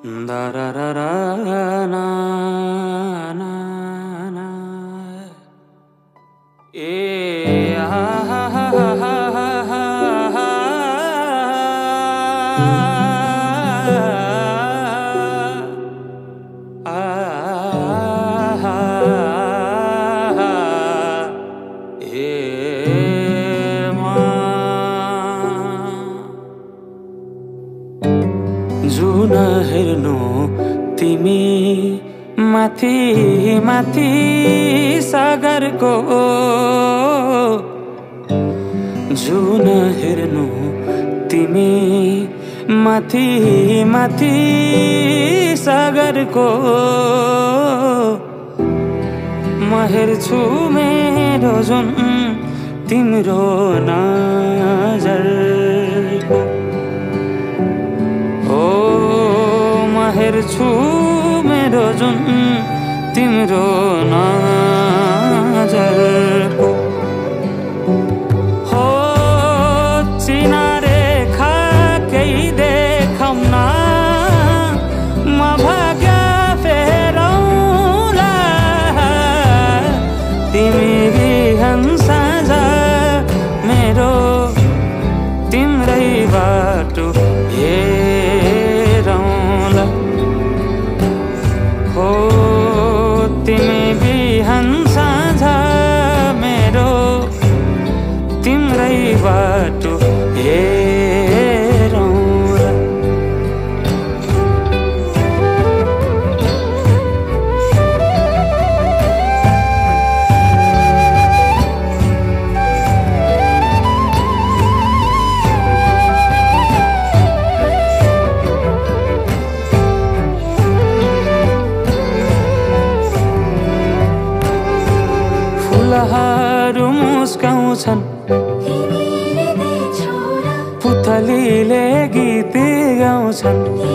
Da-da-da-da-na, na, na. जुन हेर्नु तिमी माथि माथि सागरको जुन हेर्नु तिमी माथि माथि सागरको म हेर्छु मेरो जुन तिम्रो नजरको हेर्छु मेरो जुन तिम्रो नजरको हो चिनारे केही देखाउन म भाग्य फेरौँला तिमी बिहान साँझ मेरो तिम्रै बाटो तिमी बिहान साँझ मेरो तिम्रै बाटो हेरौँला फुलहरू मुस्काउँछन् पुतलीले गीत गाउँछन्